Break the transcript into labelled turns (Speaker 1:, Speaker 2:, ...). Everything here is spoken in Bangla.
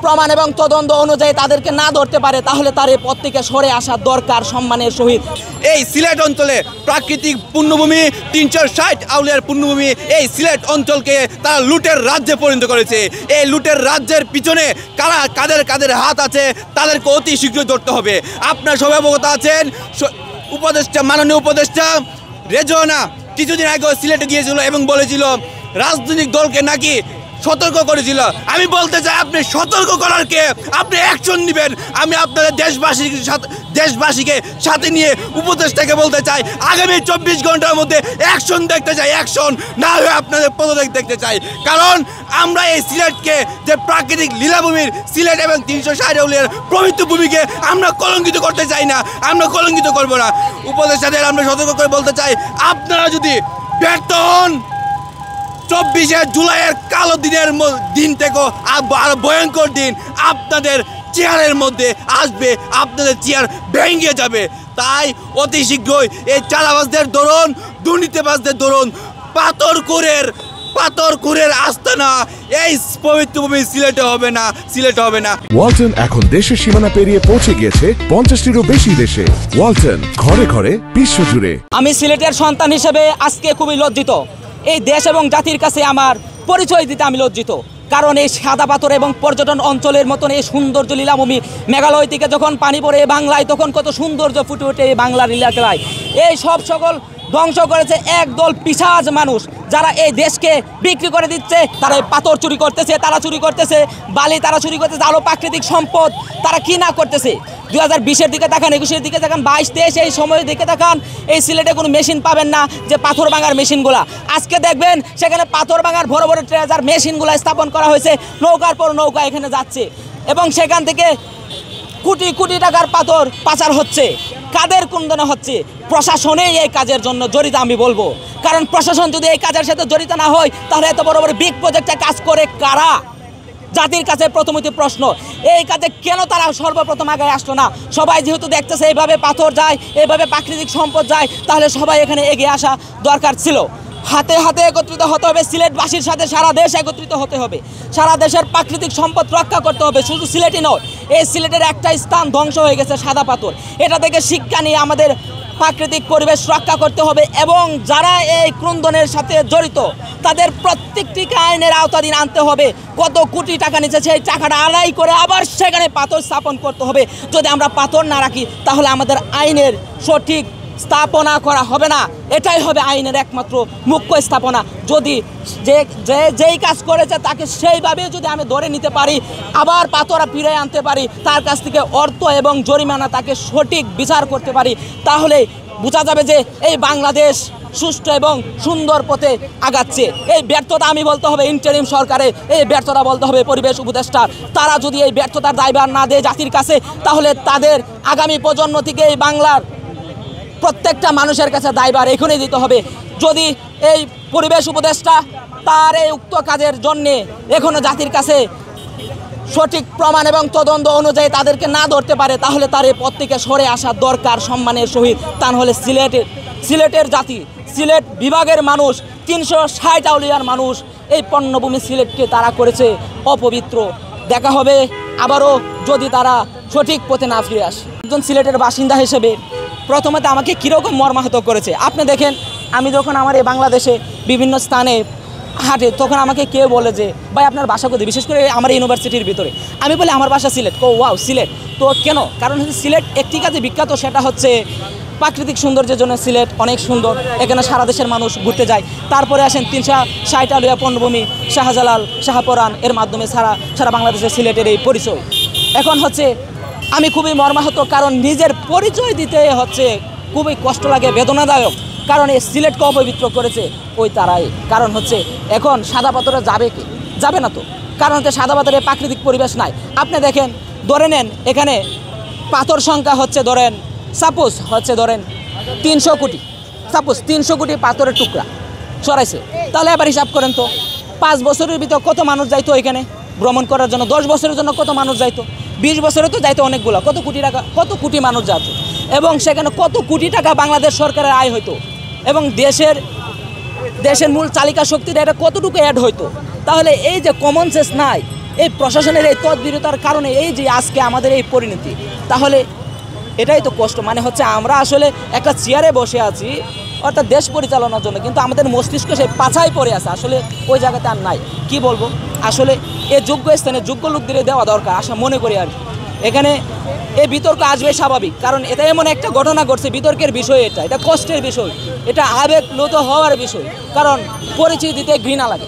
Speaker 1: প্রমাণ এবং তদন্ত অনুযায়ী তাদেরকে না ধরতে পারে তাহলে তার এই পদ থেকে সরে আসা দরকার সম্মানের সহিত।
Speaker 2: এই সিলেট অঞ্চলে প্রাকৃতিক পুণ্যভূমি 360 আউলিয়ার পুণ্যভূমি, এই সিলেট অঞ্চলকে তারা লুটের রাজ্যে পরিণত করেছে। এই লুটের রাজ্যের পিছনে কাদের কাদের হাত আছে তাদেরকে অতি শীঘ্রই ধরতে হবে। আপনার সবাই অবগত আছেন, উপদেষ্টা মাননীয় উপদেষ্টা রেজওয়ানা কিছুদিন আগে সিলেটে গিয়েছিল এবং বলেছিল রাজনৈতিক দলকে নাকি সতর্ক করেছিল। আমি বলতে চাই, আপনি সতর্ক করার কে, আপনি অ্যাকশন নেবেন। আমি আপনাদের দেশবাসীকে সাথে নিয়ে উপদেষ্টাকে বলতে চাই, আগামী 24 ঘন্টার মধ্যে অ্যাকশন দেখতে চাই, অ্যাকশন না হয়ে আপনাদের পদত্যাগ দেখতে চাই। কারণ আমরা এই সিলেটকে যে প্রাকৃতিক লীলাভূমির সিলেট এবং 360 আউলিয়ার পবিত্র ভূমিকে আমরা কলঙ্কিত করতে চাই না, আমরা কলঙ্কিত করব না। উপদেষ্টাদের আমরা সতর্ক করে বলতে চাই, আপনারা যদি ব্যর্থ হন 24শে জুলাইয়ের কালো দিন থেকে আরো ভয়ঙ্কর দিন আপনাদের চেয়ারের মধ্যে আসবে, আপনাদের চেয়ার ভেঙে যাবে। তাই অতি শীঘ্রই এই চালাবাজদের ধরুন, দুর্নীতিবাজদের ধরুন, পাথরকুরের আস্তানা এই পবিত্র ভূমি সিলেটে হবে না, সিলেটে হবে না।
Speaker 3: ওয়ালটন এখন দেশের সীমানা পেরিয়ে পৌঁছে গিয়েছে 50টিরও বেশি দেশে। ওয়ালটন, ঘরে ঘরে বিশ্বজুড়ে।
Speaker 1: আমি সিলেটের সন্তান হিসেবে আজকে খুবই লজ্জিত। এই দেশ এবং জাতির কাছে আমার পরিচয় দিতে আমি লজ্জিত। কারণ এই সাদা পাথর এবং পর্যটন অঞ্চলের মতন এই সৌন্দর্য লীলাভূমি মেঘালয় থেকে যখন পানি পড়ে বাংলায় তখন কত সৌন্দর্য ফুটে ওঠে এই বাংলার লীলাখেলায়। এই সব সকল ধ্বংস করেছে একদল পিশাচ মানুষ, যারা এই দেশকে বিক্রি করে দিচ্ছে। তারা এই পাথর চুরি করতেছে, তারা চুরি করতেছে বালি, তারা চুরি করতেছে আরও প্রাকৃতিক সম্পদ, তারা কি না করতেছে। 2020-এর দিকে তাকান, 21-এর দিকে তাকান, 22-23 এই সময়ের দিকে তাকান, এই সিলেটে কোনো মেশিন পাবেন না যে পাথর ভাঙার মেশিনগুলা। আজকে দেখবেন সেখানে পাথর ভাঙার বড় বড় ট্রেজার মেশিনগুলো স্থাপন করা হয়েছে, নৌকার পর নৌকা এখানে যাচ্ছে এবং সেখান থেকে কোটি কোটি টাকার পাথর পাচার হচ্ছে। কাদের কুন্দনে হচ্ছে? প্রশাসনেই এই কাজের জন্য জড়িত আমি বলবো। কারণ প্রশাসন যদি এই কাজের সাথে জড়িত না হয় তাহলে এত বড় বড় বিগ প্রজেক্টে কাজ করে কারা? জাতির কাছে প্রথমত প্রশ্ন, এই কাজে কেন তারা সর্বপ্রথম আগে আসলো না? সবাই যেহেতু দেখতেছে এইভাবে পাথর যায়, এইভাবে প্রাকৃতিক সম্পদ যায়, তাহলে সবাই এখানে এগিয়ে আসা দরকার ছিল। হাতে হাতে একত্রিত হতে হবে, সিলেটবাসীর সাথে সারা দেশ একত্রিত হতে হবে। সারা দেশের প্রাকৃতিক সম্পদ রক্ষা করতে হবে। শুধু সিলেটই নয়, এই সিলেটের একটা স্থান ধ্বংস হয়ে গেছে, সাদা পাথর। এটা থেকে শিক্ষা নিয়ে আমাদের প্রাকৃতিক পরিবেশ রক্ষা করতে হবে এবং যারা এই ক্রন্দনের সাথে জড়িত তাদের প্রত্যেকটিকে আইনের আওতাধীন আনতে হবে। কত কোটি টাকা নিচ্ছে সেই টাকাটা আদায় করে আবার সেখানে পাথর স্থাপন করতে হবে। যদি আমরা পাথর না রাখি তাহলে আমাদের আইনের সঠিক স্থাপনা করা হবে না। এটাই হবে আইনের একমাত্র মুখ্য স্থাপনা। যদি যেই কাজ করেছে তাকে সেইভাবে যদি আমি ধরে নিতে পারি, আবার পাথরা ফিরে আনতে পারি, তার কাছ থেকে অর্থ এবং জরিমানা তাকে সঠিক বিচার করতে পারি, তাহলে বোঝা যাবে যে এই বাংলাদেশ সুষ্ঠু এবং সুন্দর পথে আগাচ্ছে। এই ব্যর্থতা আমি বলতে হবে ইন্টারিম সরকারের, এই ব্যর্থতা বলতে হবে পরিবেশ উপদেষ্টার। তারা যদি এই ব্যর্থতার দায়ভার না দেয় জাতির কাছে, তাহলে তাদের আগামী প্রজন্ম থেকে এই বাংলার প্রত্যেকটা মানুষের কাছে দায়ভার এখনই দিতে হবে। যদি এই পরিবেশ উপদেষ্টা তার এই উক্ত কাজের জন্যে এখনও জাতির কাছে সঠিক প্রমাণ এবং তদন্ত অনুযায়ী তাদেরকে না ধরতে পারে তাহলে তার এই পদ থেকে সরে আসা দরকার সম্মানের সহিত। তা নাহলে সিলেটের জাতি, সিলেট বিভাগের মানুষ, 360 আউলিয়ার মানুষ এই পণ্যভূমি সিলেটকে তারা করেছে অপবিত্র। দেখা হবে আবারও যদি তারা সঠিক পথে না ফিরে আসে। একজন সিলেটের বাসিন্দা হিসেবে প্রথমত আমাকে কীরকম মর্মাহত করেছে আপনি দেখেন। আমি যখন আমার এই বাংলাদেশে বিভিন্ন স্থানে হাঁটে তখন আমাকে কেউ বলে যে ভাই আপনার বাসা কোথায়, বিশেষ করে আমার ইউনিভার্সিটির ভিতরে। আমি বলি আমার বাসা সিলেট। ওয়াও সিলেট তো কেন? কারণ হচ্ছে সিলেট একটি কাজে বিখ্যাত, সেটা হচ্ছে প্রাকৃতিক সৌন্দর্যের জন্য সিলেট অনেক সুন্দর। এখানে সারা দেশের মানুষ ঘুরতে যায়। তারপরে আসেন 360 আউলিয়া পণ্যভূমি, শাহজালাল, শাহপরান এর মাধ্যমে সারা বাংলাদেশের সিলেটের এই পরিচয়। এখন হচ্ছে আমি খুবই মর্মাহত, কারণ নিজের পরিচয় দিতে হচ্ছে খুবই কষ্ট লাগে, বেদনাদায়ক। কারণ এই সিলেটকে অপবিত্র করেছে ওই তারাই। কারণ হচ্ছে এখন সাদা পাথরে যাবে কি? যাবে না তো। কারণ হচ্ছে সাদা পাথরে প্রাকৃতিক পরিবেশ নাই। আপনি দেখেন, ধরে নেন এখানে পাথর সংখ্যা হচ্ছে ধরেন সাপোজ হচ্ছে ধরেন 300 কোটি, সাপোজ 300 কোটি পাথরের টুকরা সরাইছে। তাহলে এবার হিসাব করেন তো 5 বছরের ভিতর কত মানুষ যাইতো এখানে ভ্রমণ করার জন্য? 10 বছরের জন্য কত মানুষ যাইতো? 20 বছরে তো যাইতো অনেকগুলো। কত কোটি টাকা, কত কোটি মানুষ যেত এবং সেখানে কত কোটি টাকা বাংলাদেশ সরকারের আয় হইতো এবং দেশের মূল চালিকা শক্তিটা এটা কতটুকু অ্যাড হইতো। তাহলে এই যে কমন সেন্স নাই, এই প্রশাসনের এই তদবিরতার কারণে এই যে আজকে আমাদের এই পরিণতি, তাহলে এটাই তো কষ্ট। মানে হচ্ছে আমরা আসলে একটা চেয়ারে বসে আছি অর্থাৎ দেশ পরিচালনার জন্য, কিন্তু আমাদের মস্তিষ্ক সেই পাছায় পড়ে আছে, আসলে ওই জায়গাতে আর নাই। কি বলবো, আসলে এই যোগ্য স্থানে যোগ্য লোকদের দেওয়া দরকার আশা মনে করি। আর এখানে এই বিতর্ক আসবে স্বাভাবিক, কারণ এটা এমন একটা ঘটনা ঘটছে, বিতর্কের বিষয় এটা কষ্টের বিষয়, এটা আবেগনত হওয়ার বিষয়, কারণ পরিচয় দিতে ঘৃণা লাগে।